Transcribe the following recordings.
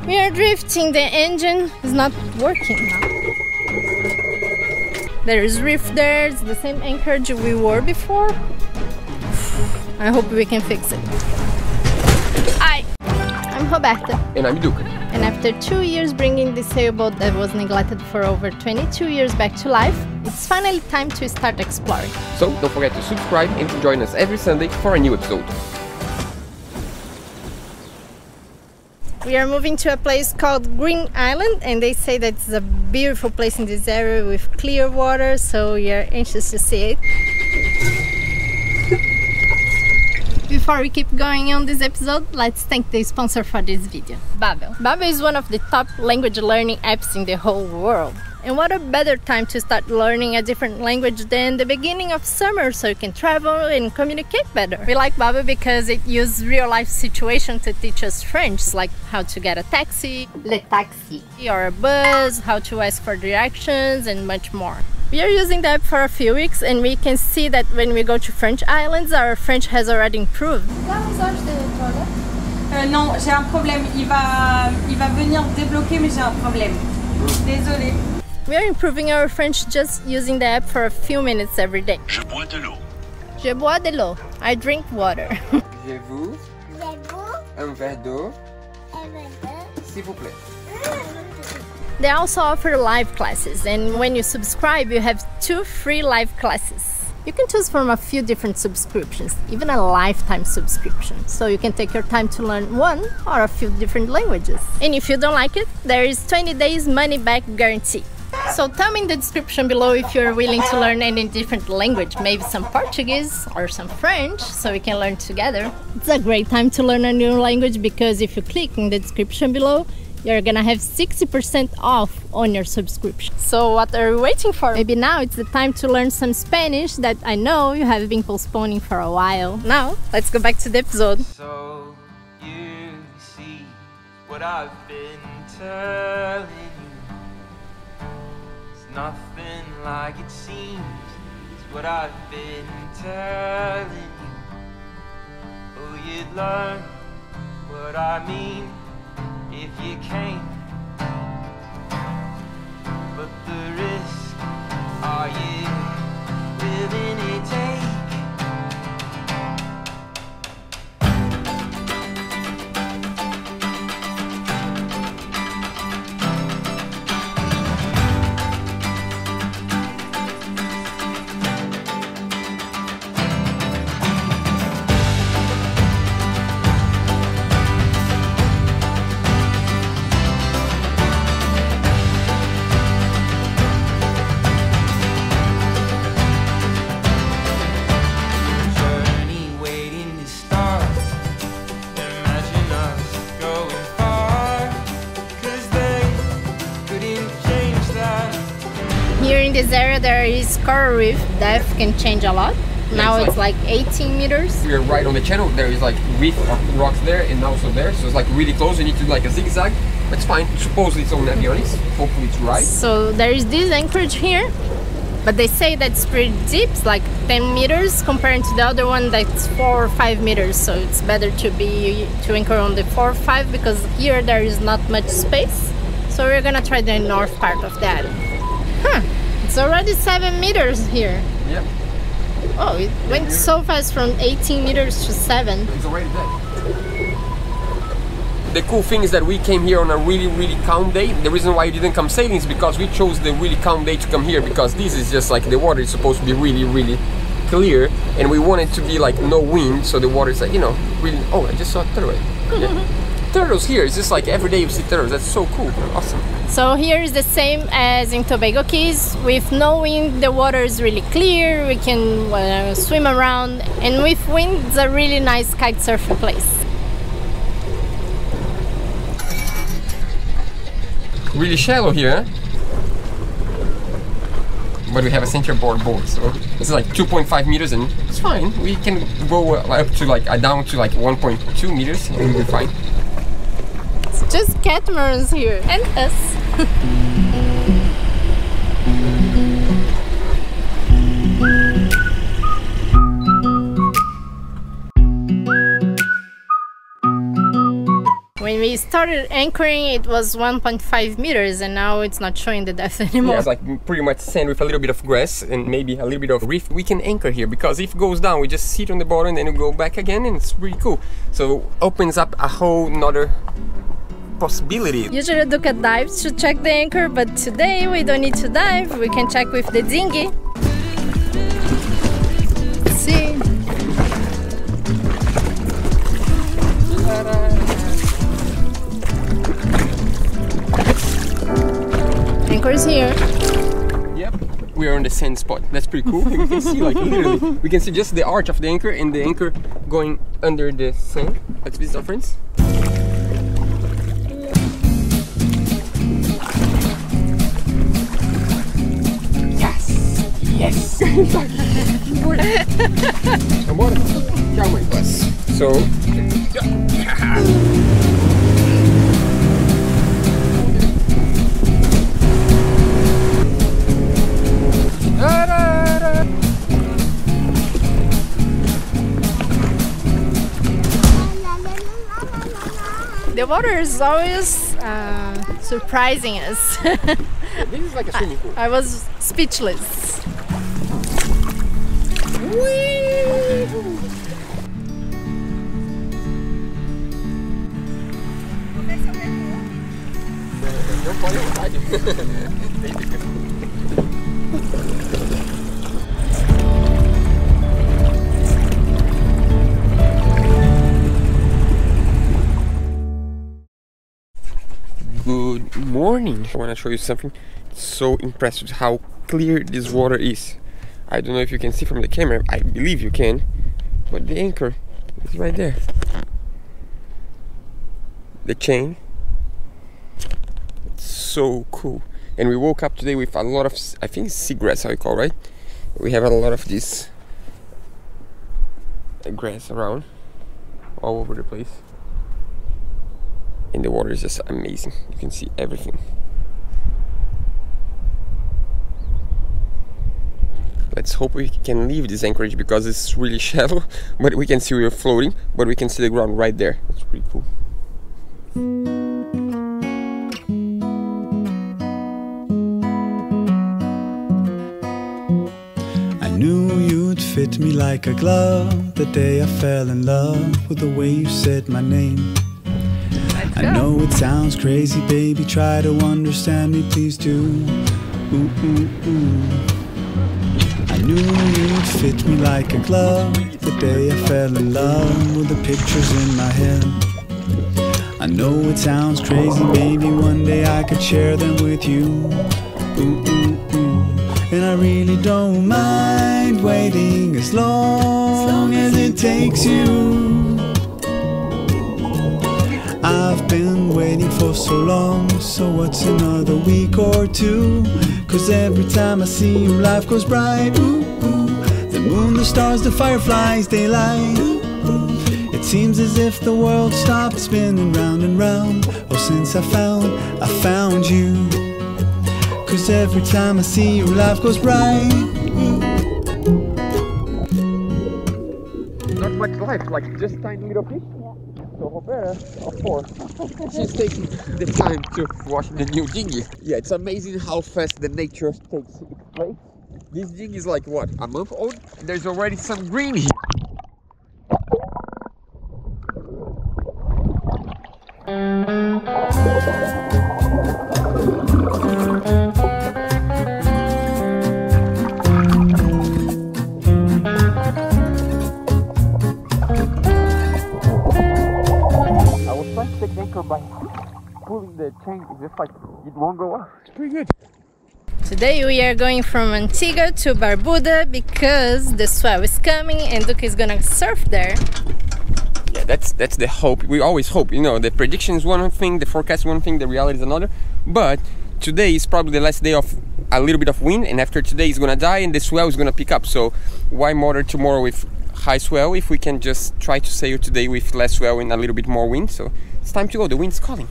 We are drifting, the engine is not working now. There is reef there, it's the same anchorage we were before. I hope we can fix it. I'm Roberta. And I'm Duca. And after 2 years bringing this sailboat that was neglected for over 22 years back to life, it's finally time to start exploring. So don't forget to subscribe and to join us every Sunday for a new episode. We are moving to a place called Green Island, and they say that it's a beautiful place in this area with clear water, so we are anxious to see it. Before we keep going on this episode, let's thank the sponsor for this video, Babbel. Babbel is one of the top language learning apps in the whole world. And what a better time to start learning a different language than the beginning of summer, so you can travel and communicate better. We like Babbel because it uses real-life situations to teach us French, like how to get a taxi, le taxi, or a bus, how to ask for directions, and much more. We are using the app for a few weeks, and we can see that when we go to French islands, our French has already improved. Non, j'ai un problème. Il va venir débloquer, mais j'ai un problème. Désolée. We are improving our French just using the app for a few minutes every day. Je bois de l'eau. Je bois de l'eau. I drink water. Avez-vous un verre d'eau, s'il vous plaît? They also offer live classes, and when you subscribe, you have 2 free live classes. You can choose from a few different subscriptions, even a lifetime subscription, so you can take your time to learn one or a few different languages. And if you don't like it, there is 20 days money-back guarantee. So tell me in the description below if you're willing to learn any different language, maybe some Portuguese or some French, so we can learn together. It's a great time to learn a new language because if you click in the description below, you're gonna have 60% off on your subscription. So what are you waiting for? Maybe now it's the time to learn some Spanish that I know you have been postponing for a while. Now, let's go back to the episode. So you see what I've been telling you. It's nothing like it seems. It's what I've been telling you. Oh, you'd learn what I mean if you came, but the risk, are you willing to take? Here in this area there is coral reef. Depth can change a lot. Now it's like 18 meters. We're right on the channel. There is like reef of rocks there and also there, so it's like really close. You need to do like a zigzag. But it's fine. Supposedly it's on avionics. Hopefully it's right. So there is this anchorage here, but they say that's pretty deep. It's like 10 meters compared to the other one that's 4 or 5 meters. So it's better to anchor on the 4 or 5 because here there is not much space. So we're gonna try the north part of that. Huh, it's already 7 meters here. Yep. Oh, it went so fast from 18 meters to 7. It's already there. The cool thing is that we came here on a really calm day. The reason why you didn't come sailing is because we chose the really calm day to come here, because this is just like the water is supposed to be really clear, and we want it to be like no wind, so the water is like, you know, really. Oh, I just saw a turtle. Yeah. Turtles here, it's just like every day you see turtles. That's so cool. Awesome. So here is the same as in Tobago Keys. With no wind, the water is really clear. We can swim around, and with wind, it's a really nice kite surfing place. Really shallow here, huh? But we have a centerboard board, so it's like 2.5 meters, and it's fine. We can go up to like down to like 1.2 meters, and we'll be fine. It's just catamarans here, and us. started anchoring, it was 1.5 meters, and now it's not showing the depth anymore. Yeah, it's like pretty much sand with a little bit of grass and maybe a little bit of reef. We can anchor here because if it goes down, we just sit on the bottom and then we go back again, and it's really cool. So opens up a whole nother possibility. Usually Duca dives to check the anchor, but today we don't need to dive. We can check with the dinghy. Let's see. Anchor's here. Yep, we are on the sand spot. That's pretty cool. We can see, like, literally, we can see just the arch of the anchor and the anchor going under the sand. Let's visit our friends. Yes! Vambora? Tchau, mãe. So... The water is always surprising us. This is like a swimming pool. I was speechless. Good morning. I want to show you something. It's so impressive how clear this water is. I don't know if you can see from the camera. I believe you can, but the anchor is right there. The chain. It's so cool. And we woke up today with a lot of, I think it's seagrass, how you call, right? We have a lot of this grass around all over the place. And the water is just amazing. You can see everything. Let's hope we can leave this anchorage because it's really shallow, but we can see we're floating, but we can see the ground right there. That's pretty cool. I knew you'd fit me like a glove the day I fell in love with the way you said my name. I know it sounds crazy, baby, try to understand me, please do. Ooh, ooh, ooh. I knew you'd fit me like a glove the day I fell in love with the pictures in my head. I know it sounds crazy, baby, one day I could share them with you. Ooh, ooh, ooh. And I really don't mind waiting as long as it takes you. I've been waiting for so long, so what's another week or two? Cause every time I see you, life goes bright. Ooh, ooh. The moon, the stars, the fireflies, they light. Ooh, ooh. It seems as if the world stopped spinning round and round. Oh, since I found you. Cause every time I see you, life goes bright. Ooh. Not much life, like just tiny little fish. So Roberta, of course, she's taking the time to wash the new dinghy. Yeah, it's amazing how fast the nature takes its place. This dinghy is like, what, a month old? There's already some green here. By pulling the chain, it's just like it won't go off. It's pretty good. Today we are going from Antigua to Barbuda because the swell is coming and Duca is gonna surf there. Yeah, that's the hope. We always hope, you know, the prediction is one thing, the forecast is one thing, the reality is another. But today is probably the last day of a little bit of wind, and after today it's gonna die and the swell is gonna pick up. So why bother tomorrow with high swell if we can just try to sail today with less swell and a little bit more wind? So it's time to go, the wind's calling.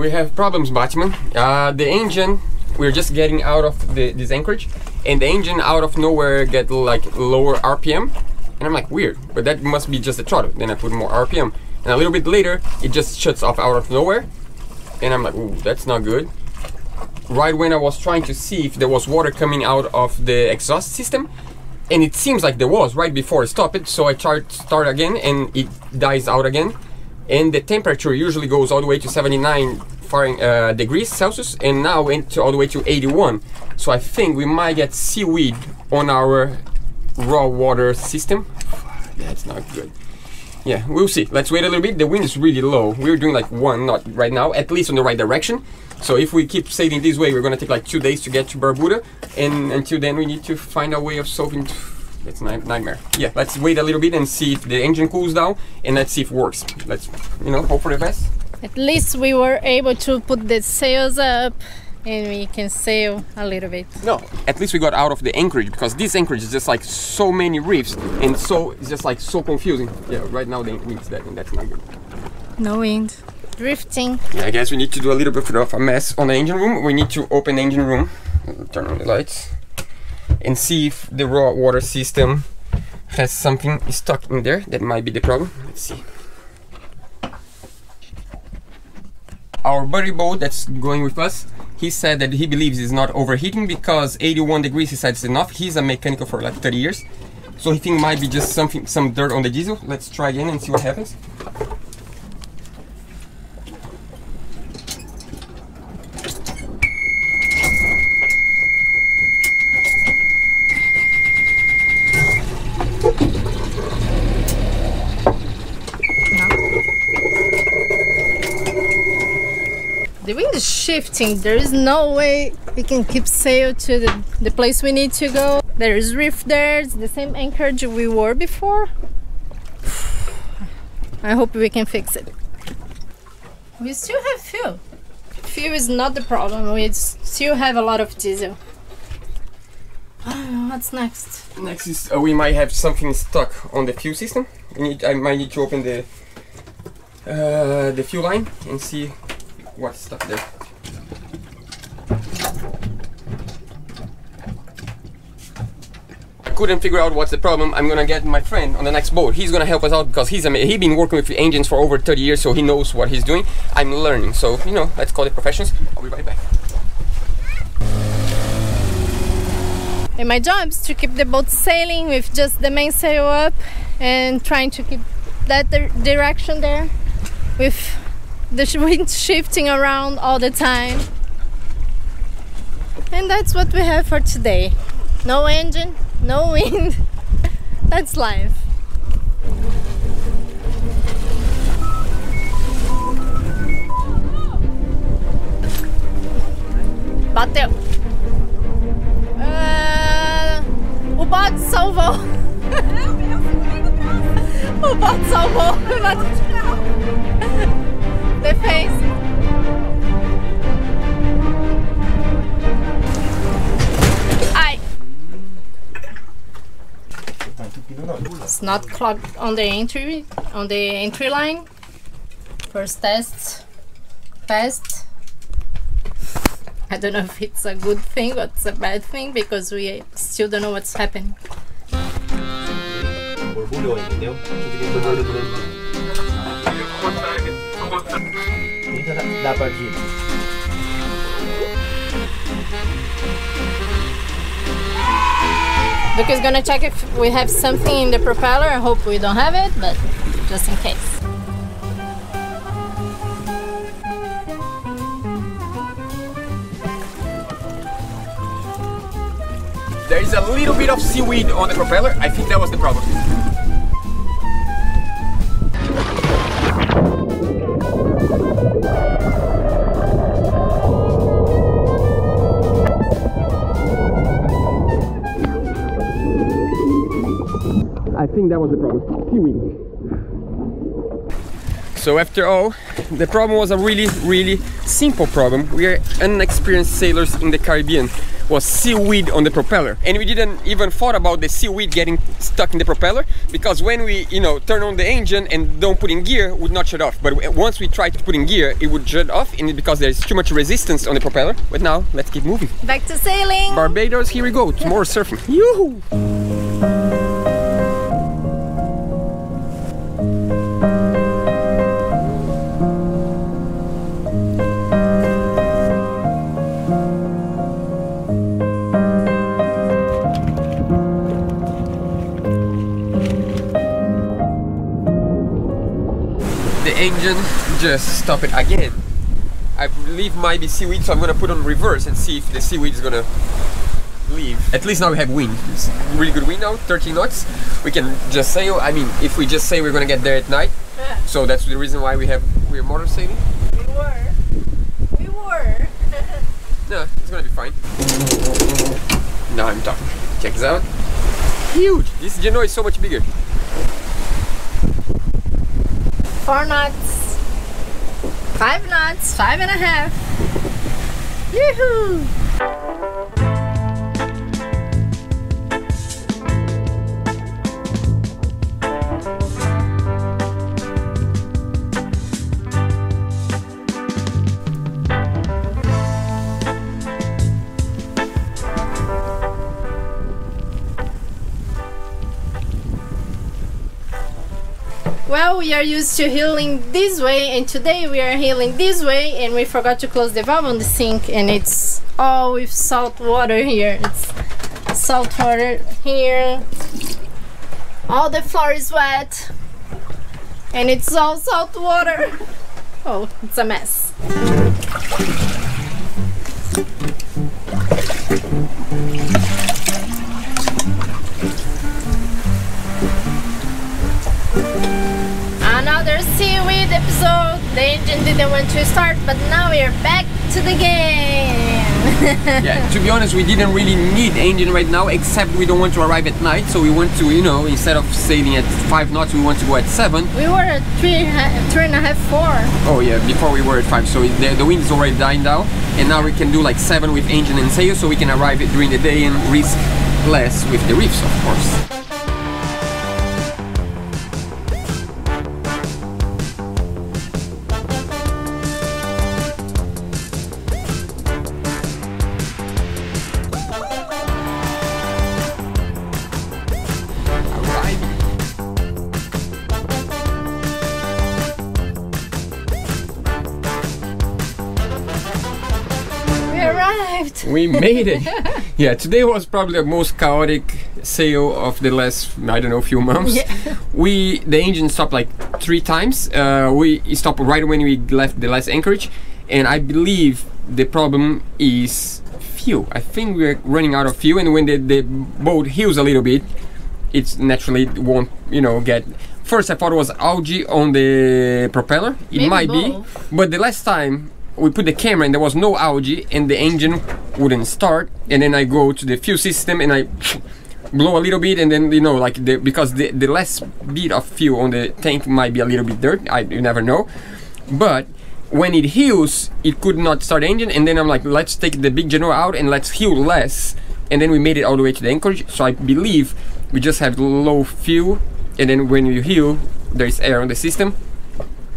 we have problems, Batman. The engine, we're just getting out of this anchorage, and the engine out of nowhere get like lower RPM, and I'm like, weird, but that must be just the throttle. Then I put more RPM, and a little bit later it just shuts off out of nowhere, and I'm like, ooh, that's not good. Right when I was trying to see if there was water coming out of the exhaust system, and it seems like there was right before I stopped it, so I tried to start again and it dies out again. And the temperature usually goes all the way to 79 degrees Celsius, and now went all the way to 81. So I think we might get seaweed on our raw water system. That's not good. Yeah, we'll see. Let's wait a little bit. The wind is really low. We're doing like 1 knot right now, at least on the right direction. So if we keep sailing this way, we're gonna take like 2 days to get to Barbuda, and until then we need to find a way of solving. It's a nightmare. Yeah, let's wait a little bit and see if the engine cools down, and let's see if it works. Let's, you know, hope for the best. At least we were able to put the sails up and we can sail a little bit. No, at least we got out of the anchorage, because this anchorage is just like so many reefs, and so it's just like so confusing. Yeah, right now the wind is dead, and that's not good. No wind. Drifting. Yeah, I guess we need to do a little bit of a mess on the engine room. We need to open the engine room, turn on the lights, and see if the raw water system has something stuck in there. That might be the problem. Let's see. Our buddy Bo that's going with us, he said that he believes it's not overheating because 81 degrees he said is enough. He's a mechanical for like 30 years. So he think might be just some dirt on the diesel. Let's try again and see what happens. The wind is shifting. There is no way we can keep sail to the place we need to go. There is reef there. It's the same anchorage we were before. I hope we can fix it. We still have fuel. Fuel is not the problem. We still have a lot of diesel. What's next? Next is we might have something stuck on the fuel system. I might need to open the fuel line and see what's stuck there. I couldn't figure out what's the problem. I'm gonna get my friend on the next boat. He's gonna help us out because he's been working with engines for over 30 years, so he knows what he's doing. I'm learning, so you know, let's call it professionals. I'll be right back. And my job is to keep the boat sailing with just the mainsail up and trying to keep that direction there with the wind shifting around all the time. And that's what we have for today. No engine, no wind. That's life. Bateu. O bote salvou. O bote salvou. Defense. Ai. It's not clogged on the entry line. First test passed. I don't know if it's a good thing or it's a bad thing because we still don't know what's happening. Lucas is gonna check if we have something in the propeller. I hope we don't have it, but just in case. There is a little bit of seaweed on the propeller. I think that was the problem. I think that was the problem. Seaweed. So after all, the problem was a really simple problem. We are inexperienced sailors in the Caribbean. Was seaweed on the propeller, and we didn't even thought about the seaweed getting stuck in the propeller, because when we, you know, turn on the engine and don't put in gear, it would not shut off. But once we tried to put in gear, it would shut off, and because there's too much resistance on the propeller. But now let's keep moving. Back to sailing. Barbados, here we go. More surfing. Yoo-hoo! Engine just stop it again. I believe might be seaweed, so I'm gonna put on reverse and see if the seaweed is gonna leave. At least now we have wind. It's really good wind now, 13 knots. We can just sail. I mean, if we just say we're gonna get there at night, so that's the reason why we're motor sailing. We were. No, it's gonna be fine. Now I'm talking. Check this out. Huge. This Genoa is so much bigger. 4 knots, 5 knots, 5.5. Yoo-hoo! Well, we are used to healing this way, and today we are healing this way, and we forgot to close the valve on the sink, and it's all with salt water here. It's salt water here. All the floor is wet, and it's all salt water. Oh, it's a mess. Another seaweed episode. The engine didn't want to start, but now we are back to the game. Yeah, to be honest, we didn't really need engine right now, except we don't want to arrive at night, so we want to, you know, instead of sailing at 5 knots, we want to go at 7. We were at 3.5, 4. Oh yeah, before we were at 5, so the wind is already dying down, and now we can do like 7 with engine and sail, so we can arrive during the day and risk less with the reefs, of course. We made it! Yeah, today was probably the most chaotic sail of the last, I don't know, few months. Yeah. The engine stopped like 3 times. We stopped right when we left the last anchorage, and I believe the problem is fuel. I think we're running out of fuel, and when the boat heels a little bit, it naturally won't, you know, get... First I thought it was algae on the propeller. It maybe might both. Be, but the last time we put the camera and there was no algae and the engine wouldn't start, and then I go to the fuel system and I blow a little bit, and then, you know, like because the last bit of fuel on the tank might be a little bit dirt, you never know, but when it heals it could not start the engine, and then I'm like, let's take the big Genoa out and let's heal less, and then we made it all the way to the anchorage. So I believe we just have low fuel, and then when you heal there's air on the system.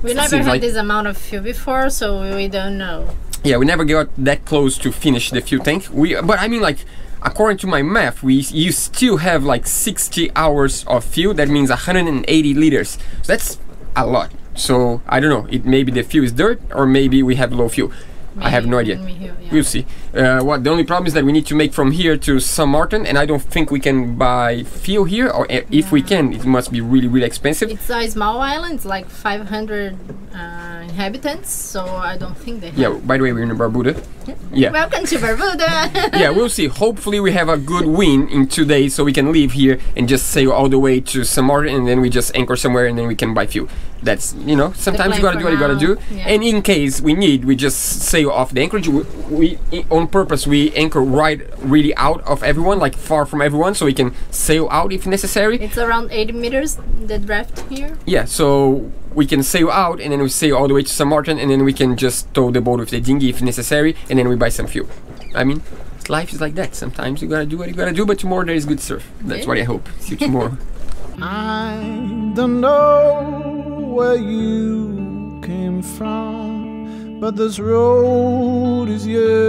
We never had this amount of fuel before, so we don't know. Yeah, we never got that close to finish the fuel tank. But I mean, like, according to my math, you still have like 60 hours of fuel. That means 180 liters. So that's a lot. So I don't know. Maybe the fuel is dirt, or maybe we have low fuel. Maybe I have no idea. We'll see. The only problem is that we need to make from here to St. Martin, and I don't think we can buy fuel here, or if we can, it must be really expensive. It's a small island, it's like 500 inhabitants, so I don't think they have. Yeah, by the way, we're in Barbuda. Yeah. Welcome to Barbuda! Yeah, we'll see. Hopefully we have a good wind in 2 days, so we can leave here and just sail all the way to St. Martin, and then we just anchor somewhere, and then we can buy fuel. That's, you know, sometimes you gotta do what you gotta do. Yeah. And in case we need, we just sail off the anchorage. We on purpose, we anchor right really out of everyone, like far from everyone, so we can sail out if necessary. It's around 80 meters, the draft here. Yeah, so we can sail out, and then we sail all the way to St. Martin, and then we can just tow the boat with the dinghy if necessary, and then we buy some fuel. I mean, life is like that. Sometimes you gotta do what you gotta do, but tomorrow there is good surf. That's what I hope. See you tomorrow. I don't know where you came from, but this road is yours.